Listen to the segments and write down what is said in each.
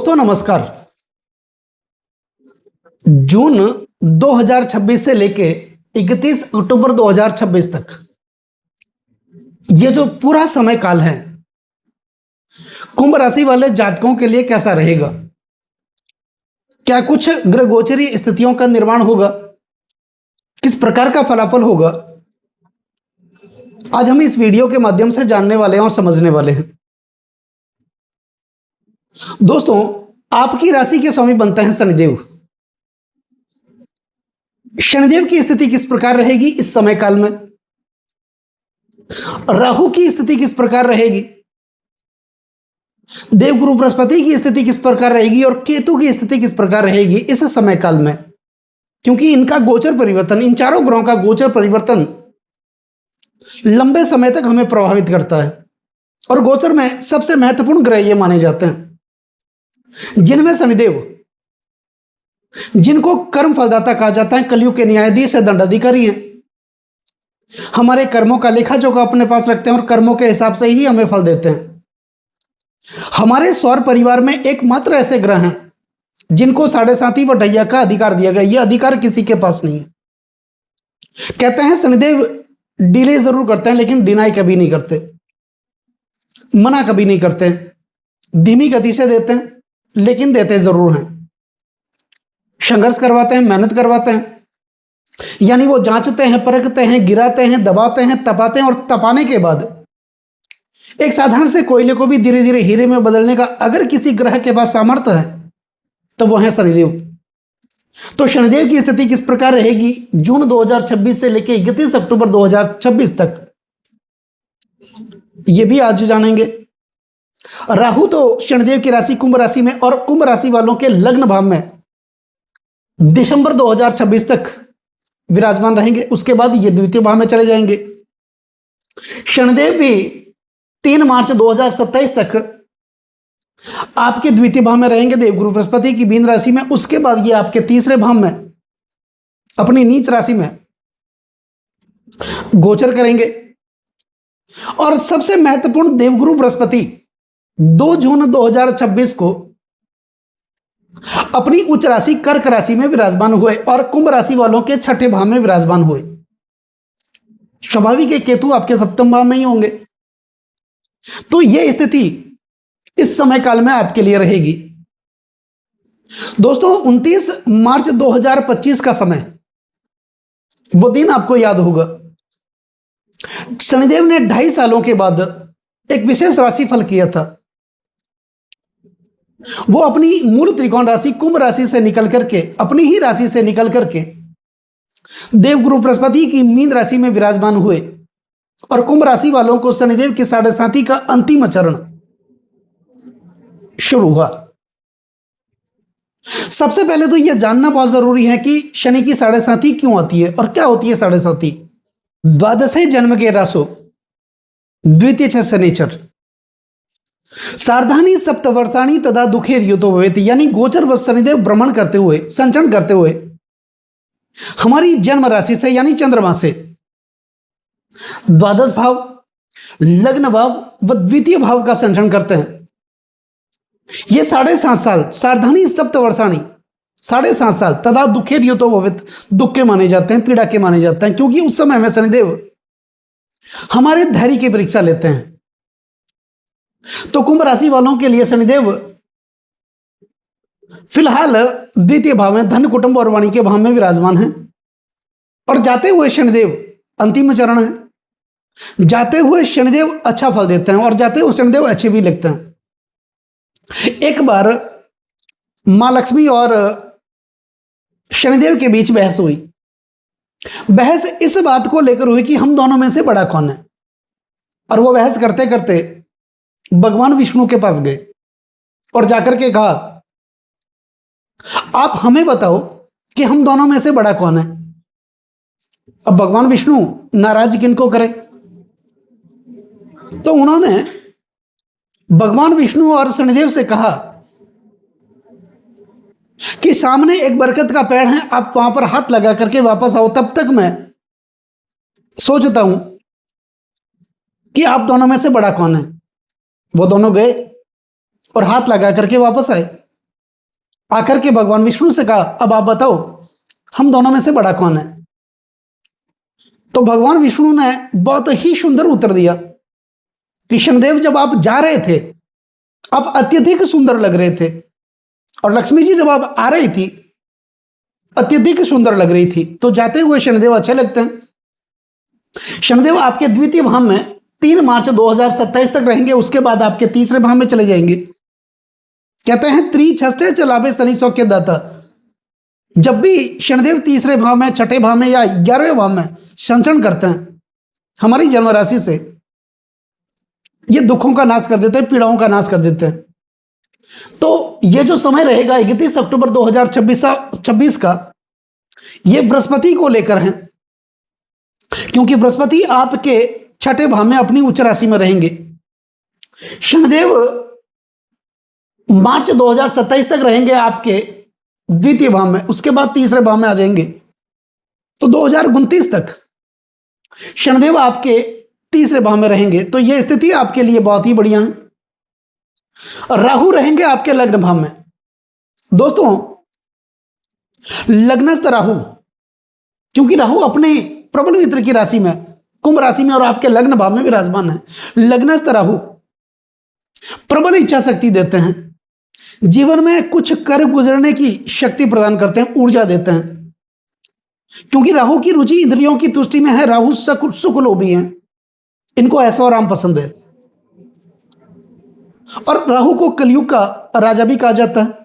दोस्तों नमस्कार। जून 2026 से लेके 31 अक्टूबर 2026 तक ये जो पूरा समय काल है, कुंभ राशि वाले जातकों के लिए कैसा रहेगा? क्या कुछ ग्रह गोचरी स्थितियों का निर्माण होगा? किस प्रकार का फलाफल होगा? आज हम इस वीडियो के माध्यम से जानने वाले हैं और समझने वाले हैं। दोस्तों, आपकी राशि के स्वामी बनते हैं शनिदेव। शनिदेव की स्थिति किस प्रकार रहेगी इस समय काल में? राहु की स्थिति किस प्रकार रहेगी? देवगुरु बृहस्पति की स्थिति किस प्रकार रहेगी और केतु की स्थिति किस प्रकार रहेगी इस समय काल में? क्योंकि इनका गोचर परिवर्तन, इन चारों ग्रहों का गोचर परिवर्तन लंबे समय तक हमें प्रभावित करता है और गोचर में सबसे महत्वपूर्ण ग्रह ये माने जाते हैं, जिनमें शनिदेव, जिनको कर्म फलदाता कहा जाता है, कलयुग के न्यायाधीश है, दंडाधिकारी हैं, हमारे कर्मों का लेखा जोखा अपने पास रखते हैं और कर्मों के हिसाब से ही हमें फल देते हैं। हमारे सौर परिवार में एकमात्र ऐसे ग्रह हैं जिनको 7.5 बटैया का अधिकार दिया गया। यह अधिकार किसी के पास नहीं है। कहते हैं शनिदेव डिले जरूर करते हैं लेकिन डिनाई कभी नहीं करते, मना कभी नहीं करते, धीमी गति से देते हैं लेकिन देते जरूर हैं। संघर्ष करवाते हैं, मेहनत करवाते हैं, यानी वो जांचते हैं, परखते हैं, गिराते हैं, दबाते हैं, तपाते हैं और तपाने के बाद एक साधारण से कोयले को भी धीरे धीरे हीरे में बदलने का अगर किसी ग्रह के पास सामर्थ्य है तो वो है शनिदेव। तो शनिदेव की स्थिति किस प्रकार रहेगी जून 2026 से लेकर 31 अक्टूबर 2026 तक, ये भी आज जानेंगे। राहु तो शनिदेव की राशि कुंभ राशि में और कुंभ राशि वालों के लग्न भाव में दिसंबर 2026 तक विराजमान रहेंगे। उसके बाद ये द्वितीय भाव में चले जाएंगे। शनिदेव भी 3 मार्च 2027 तक आपके द्वितीय भाव में रहेंगे, देवगुरु बृहस्पति की मीन राशि में। उसके बाद ये आपके तीसरे भाव में अपनी नीच राशि में गोचर करेंगे। और सबसे महत्वपूर्ण, देवगुरु बृहस्पति 2 जून 2026 को अपनी उच्च राशि कर्क राशि में विराजमान हुए और कुंभ राशि वालों के छठे भाव में विराजमान हुए। स्वाभाविक है केतु आपके सप्तम भाव में ही होंगे। तो यह स्थिति इस समय काल में आपके लिए रहेगी। दोस्तों, 29 मार्च 2025 का समय, वो दिन आपको याद होगा। शनिदेव ने 2.5 सालों के बाद एक विशेष राशि फल किया था। वो अपनी मूल त्रिकोण राशि कुंभ राशि से निकल करके, अपनी ही राशि से निकल करके देवगुरु बृहस्पति की मीन राशि में विराजमान हुए और कुंभ राशि वालों को शनिदेव के 7.5 का अंतिम चरण शुरू हुआ। सबसे पहले तो यह जानना बहुत जरूरी है कि शनि की 7.5 क्यों आती है और क्या होती है 7.5। द्वादशे जन्म के रासो द्वितीय छ शनिचर सार्धानी सप्तवर्षाणी तदा दुखेर युतो भवेति, यानी गोचर व शनिदेव भ्रमण करते हुए, संचरण करते हुए हमारी जन्म राशि से यानी चंद्रमा से द्वादश भाव, लग्न भाव व द्वितीय भाव का संचरण करते हैं। ये 7.5 साल, सार्धानी सप्तवर्षाणी 7.5 साल, तदा दुखेर युतो भवेति, दुख के माने जाते हैं, पीड़ा के माने जाते हैं, क्योंकि उस समय में शनिदेव हमारे धैर्य की परीक्षा लेते हैं। तो कुंभ राशि वालों के लिए शनिदेव फिलहाल द्वितीय भाव में, धन कुटुंब और वाणी के भाव में विराजमान हैं और जाते हुए शनिदेव अंतिम चरण है। जाते हुए शनिदेव अच्छा फल देते हैं और जाते हुए शनिदेव अच्छे भी लिखते हैं। एक बार मां लक्ष्मी और शनिदेव के बीच बहस हुई। बहस इस बात को लेकर हुई कि हम दोनों में से बड़ा कौन है, और वो बहस करते करते भगवान विष्णु के पास गए और जाकर के कहा, आप हमें बताओ कि हम दोनों में से बड़ा कौन है। अब भगवान विष्णु नाराज किनको करें, तो उन्होंने भगवान विष्णु और शनिदेव से कहा कि सामने एक बरगद का पेड़ है, आप वहां पर हाथ लगा करके वापस आओ, तब तक मैं सोचता हूं कि आप दोनों में से बड़ा कौन है। वो दोनों गए और हाथ लगा करके वापस आए। आकर के भगवान विष्णु से कहा, अब आप बताओ हम दोनों में से बड़ा कौन है। तो भगवान विष्णु ने बहुत ही सुंदर उत्तर दिया कि शनिदेव, जब आप जा रहे थे आप अत्यधिक सुंदर लग रहे थे, और लक्ष्मी जी जब आप आ रही थी अत्यधिक सुंदर लग रही थी। तो जाते हुए शनिदेव अच्छे लगते हैं। शनिदेव आपके द्वितीय भाव में 3 मार्च 2027 तक रहेंगे, उसके बाद आपके तीसरे भाव में चले जाएंगे। कहते हैं त्रिछष्टे चलावे शनि सौख्य दाता। जब भी शनिदेव तीसरे भाव में, छठे भाव में या 11वें भाव में संचरण करते हैं हमारी जन्म राशि से, ये दुखों का नाश कर देते हैं, पीड़ाओं का नाश कर देते हैं। तो ये जो समय रहेगा 31 अक्टूबर 2026 का, ये बृहस्पति को लेकर है, क्योंकि बृहस्पति आपके छठे भाव में अपनी उच्च राशि में रहेंगे। शनिदेव मार्च 2027 तक रहेंगे आपके द्वितीय भाव में, उसके बाद तीसरे भाव में आ जाएंगे। तो 2029 तक शनिदेव आपके तीसरे भाव में रहेंगे। तो यह स्थिति आपके लिए बहुत ही बढ़िया है। राहु रहेंगे आपके लग्न भाव में। दोस्तों, लग्नस्थ राहु, क्योंकि राहु अपने प्रबल मित्र की राशि में, कुंभ राशि में, और आपके लग्न भाव में विराजमान है। लग्नस्थ राहु प्रबल इच्छा शक्ति देते हैं, जीवन में कुछ कर गुजरने की शक्ति प्रदान करते हैं, ऊर्जा देते हैं। क्योंकि राहु की रुचि इंद्रियों की तुष्टि में है, राहु सुख लोभी हैं, इनको ऐशो आराम पसंद है, और राहु को कलयुग का राजा भी कहा जाता है।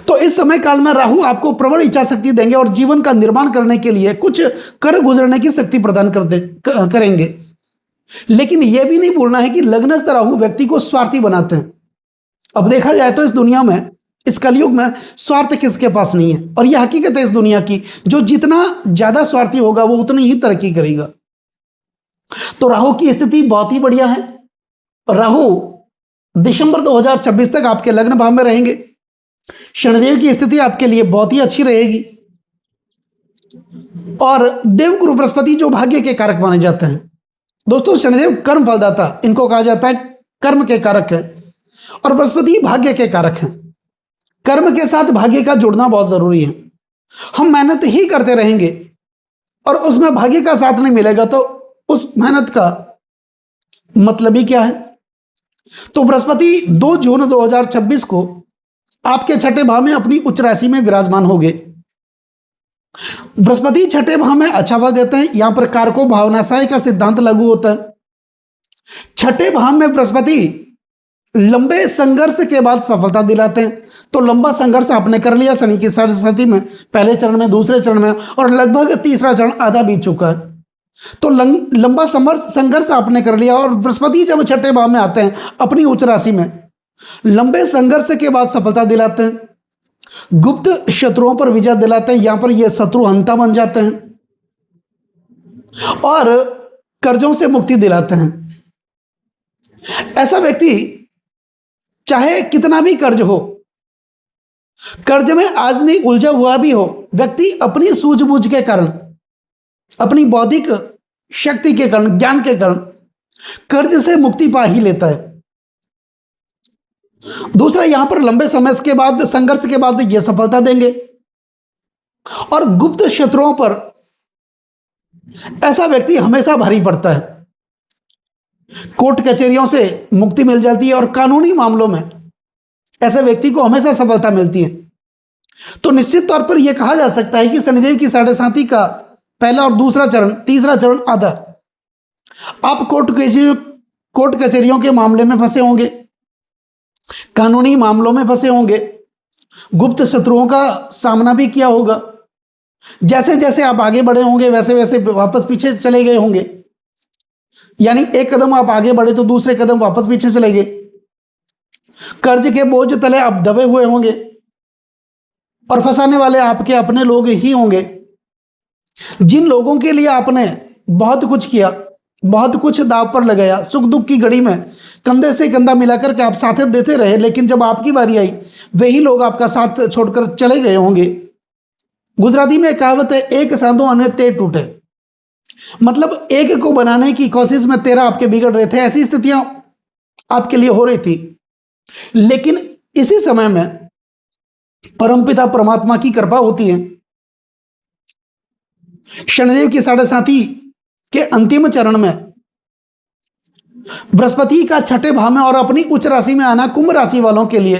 तो इस समय काल में राहु आपको प्रबल इच्छा शक्ति देंगे और जीवन का निर्माण करने के लिए कुछ कर गुजरने की शक्ति प्रदान करेंगे। लेकिन यह भी नहीं भूलना है कि लग्नस्थ राहु व्यक्ति को स्वार्थी बनाते हैं। अब देखा जाए तो इस दुनिया में, इस कलयुग में स्वार्थ किसके पास नहीं है, और यह हकीकत है इस दुनिया की। जो जितना ज्यादा स्वार्थी होगा वो उतनी ही तरक्की करेगा। तो राहु की स्थिति बहुत ही बढ़िया है। राहु दिसंबर 2026 तक आपके लग्न भाव में रहेंगे। शनिदेव की स्थिति आपके लिए बहुत ही अच्छी रहेगी। और देवगुरु बृहस्पति जो भाग्य के कारक माने जाते हैं। दोस्तों, शनिदेव कर्म फलदाता, इनको कहा जाता है, कर्म के कारक है, और बृहस्पति भाग्य के कारक हैं। कर्म के साथ भाग्य का जुड़ना बहुत जरूरी है। हम मेहनत ही करते रहेंगे और उसमें भाग्य का साथ नहीं मिलेगा तो उस मेहनत का मतलब ही क्या है। तो बृहस्पति 2 जून 2026 को आपके छठे भाव में अपनी उच्च राशि में विराजमान होंगे। बृहस्पति छठे भाव में अच्छा फल देते हैं। यहां पर कारको भावनाशाही का सिद्धांत लागू होता है। छठे भाव में बृहस्पति लंबे संघर्ष के बाद सफलता दिलाते हैं। तो लंबा संघर्ष आपने कर लिया शनि की सरस्वती में, पहले चरण में, दूसरे चरण में, और लगभग तीसरा चरण आधा बीत चुका है। तो लंबा संघर्ष आपने कर लिया, और बृहस्पति जब छठे भाव में आते हैं अपनी उच्च राशि में, लंबे संघर्ष के बाद सफलता दिलाते हैं। गुप्त शत्रुओं पर विजय दिलाते हैं। यहां पर ये शत्रु हंता बन जाते हैं और कर्जों से मुक्ति दिलाते हैं। ऐसा व्यक्ति चाहे कितना भी कर्ज हो, कर्ज में आदमी उलझा हुआ भी हो, व्यक्ति अपनी सूझबूझ के कारण, अपनी बौद्धिक शक्ति के कारण, ज्ञान के कारण कर्ज से मुक्ति पा ही लेता है। दूसरा, यहां पर लंबे समय के बाद, संघर्ष के बाद यह सफलता देंगे। और गुप्त शत्रुओं पर ऐसा व्यक्ति हमेशा भारी पड़ता है। कोर्ट कचहरियों से मुक्ति मिल जाती है और कानूनी मामलों में ऐसे व्यक्ति को हमेशा सफलता मिलती है। तो निश्चित तौर पर यह कहा जा सकता है कि शनिदेव की साढ़े साथी का पहला और दूसरा चरण, तीसरा चरण आधा, आप कोर्ट कचहरियों के मामले में फंसे होंगे, कानूनी मामलों में फंसे होंगे, गुप्त शत्रुओं का सामना भी किया होगा। जैसे जैसे आप आगे बढ़े होंगे वैसे वैसे वापस पीछे चले गए होंगे। यानी एक कदम आप आगे बढ़े तो दूसरे कदम वापस पीछे चले गए। कर्ज के बोझ तले आप दबे हुए होंगे और फंसाने वाले आपके अपने लोग ही होंगे। जिन लोगों के लिए आपने बहुत कुछ किया, बहुत कुछ दांव पर लगाया, सुख दुख की घड़ी में कंधे से कंधा मिलाकर के आप साथ देते रहे, लेकिन जब आपकी बारी आई वही लोग आपका साथ छोड़कर चले गए होंगे। गुजराती में कहावत है, एक सांधो अन्य तेर टूटे। मतलब एक को बनाने की कोशिश में 13 आपके बिगड़ रहे थे। ऐसी स्थितियां आपके लिए हो रही थी। लेकिन इसी समय में परमपिता परमात्मा की कृपा होती है। शनिदेव की साढ़े साथी के अंतिम चरण में बृहस्पति का छठे भाव में और अपनी उच्च राशि में आना कुंभ राशि वालों के लिए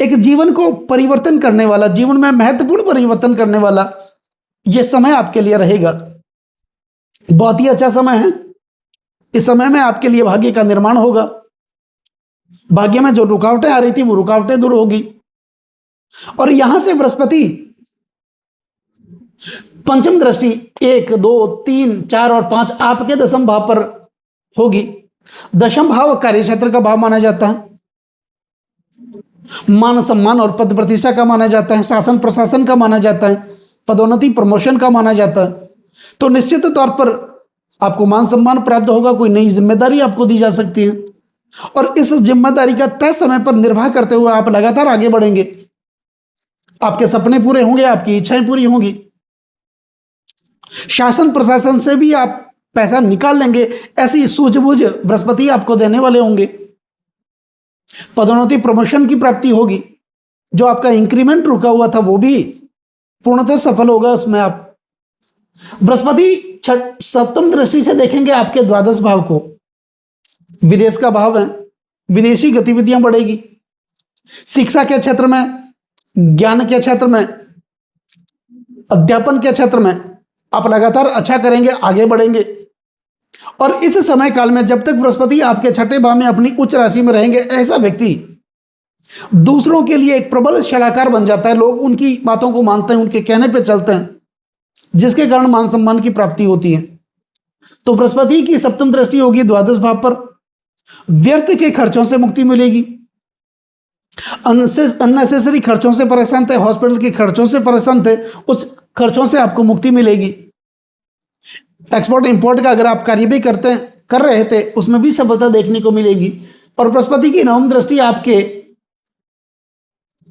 एक जीवन को परिवर्तन करने वाला, जीवन में महत्वपूर्ण परिवर्तन करने वाला यह समय आपके लिए रहेगा। बहुत ही अच्छा समय है। इस समय में आपके लिए भाग्य का निर्माण होगा। भाग्य में जो रुकावटें आ रही थी वो रुकावटें दूर होगी। और यहां से बृहस्पति पंचम दृष्टि 1, 2, 3, 4 और 5 आपके दशम भाव पर होगी। दशम भाव कार्य क्षेत्र का भाव माना जाता है, मान सम्मान और पद प्रतिष्ठा का माना जाता है, शासन प्रशासन का माना जाता है, पदोन्नति प्रमोशन का माना जाता है। तो निश्चित तौर पर आपको मान सम्मान प्राप्त होगा, कोई नई जिम्मेदारी आपको दी जा सकती है और इस जिम्मेदारी का तय समय पर निर्वाह करते हुए आप लगातार आगे बढ़ेंगे। आपके सपने पूरे होंगे, आपकी इच्छाएं पूरी होंगी। शासन प्रशासन से भी आप पैसा निकाल लेंगे, ऐसी सूझबूझ बृहस्पति आपको देने वाले होंगे। पदोन्नति प्रमोशन की प्राप्ति होगी। जो आपका इंक्रीमेंट रुका हुआ था वो भी पूर्णतः सफल होगा। उसमें आप बृहस्पति सप्तम दृष्टि से देखेंगे आपके द्वादश भाव को। विदेश का भाव है, विदेशी गतिविधियां बढ़ेगी। शिक्षा के क्षेत्र में, ज्ञान के क्षेत्र में, अध्यापन के क्षेत्र में आप लगातार अच्छा करेंगे, आगे बढ़ेंगे। और इस समय काल में जब तक बृहस्पति आपके छठे भाव में अपनी उच्च राशि में रहेंगे, ऐसा व्यक्ति दूसरों के लिए एक प्रबल सलाहकार बन जाता है। लोग उनकी बातों को मानते हैं, उनके कहने पे चलते हैं, जिसके कारण मान सम्मान की प्राप्ति होती है। तो बृहस्पति की सप्तम दृष्टि होगी द्वादश भाव पर। व्यर्थ के खर्चों से मुक्ति मिलेगी। अननेसेसरी खर्चों से परेशान थे, हॉस्पिटल के खर्चों से परेशान थे, उस खर्चों से आपको मुक्ति मिलेगी। एक्सपोर्ट इंपोर्ट का अगर आप कार्य भी कर रहे थे, उसमें भी सफलता देखने को मिलेगी। और बृहस्पति की नवम दृष्टि आपके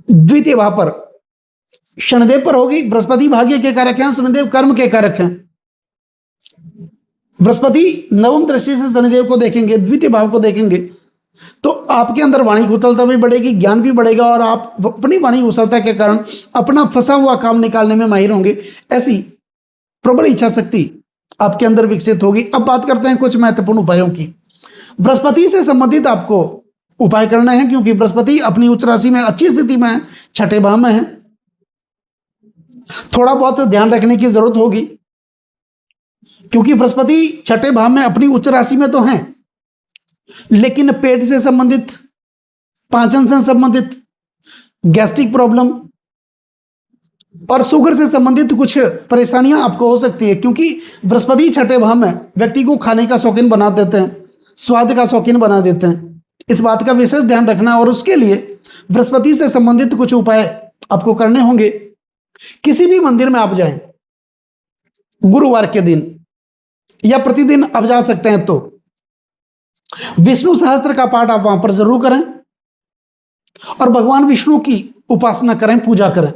द्वितीय भाव पर शनिदेव पर होगी। बृहस्पति भाग्य के कारक हैं, शनिदेव कर्म के कारक हैं। बृहस्पति नवम दृष्टि से शनिदेव को देखेंगे, द्वितीय भाव को देखेंगे, तो आपके अंदर वाणी कुशलता भी बढ़ेगी, ज्ञान भी बढ़ेगा और आप अपनी वाणी कुशलता के कारण अपना फंसा हुआ काम निकालने में माहिर होंगे। ऐसी प्रबल इच्छा शक्ति आपके अंदर विकसित होगी। अब बात करते हैं कुछ महत्वपूर्ण उपायों की। बृहस्पति से संबंधित आपको उपाय करना है, क्योंकि बृहस्पति अपनी उच्च राशि में अच्छी स्थिति में है, छठे भाव में है। थोड़ा बहुत ध्यान रखने की जरूरत होगी, क्योंकि बृहस्पति छठे भाव में अपनी उच्च राशि में तो हैं, लेकिन पेट से संबंधित, पाचन से संबंधित, गैस्ट्रिक प्रॉब्लम और शुगर से संबंधित कुछ परेशानियां आपको हो सकती है। क्योंकि बृहस्पति छठे भाव में व्यक्ति को खाने का शौकीन बना देते हैं, स्वाद का शौकीन बना देते हैं। इस बात का विशेष ध्यान रखना और उसके लिए बृहस्पति से संबंधित कुछ उपाय आपको करने होंगे। किसी भी मंदिर में आप जाएं, गुरुवार के दिन या प्रतिदिन आप जा सकते हैं, तो विष्णु सहस्त्र का पाठ आप वहां पर जरूर करें और भगवान विष्णु की उपासना करें, पूजा करें।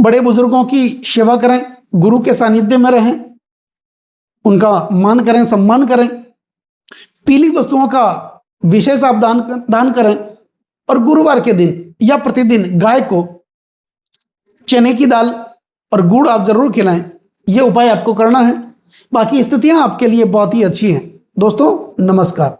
बड़े बुजुर्गों की सेवा करें, गुरु के सानिध्य में रहें, उनका मान करें, सम्मान करें। पीली वस्तुओं का विशेष आप दान करें और गुरुवार के दिन या प्रतिदिन गाय को चने की दाल और गुड़ आप जरूर खिलाएं। यह उपाय आपको करना है। बाकी स्थितियां आपके लिए बहुत ही अच्छी हैं। दोस्तों नमस्कार।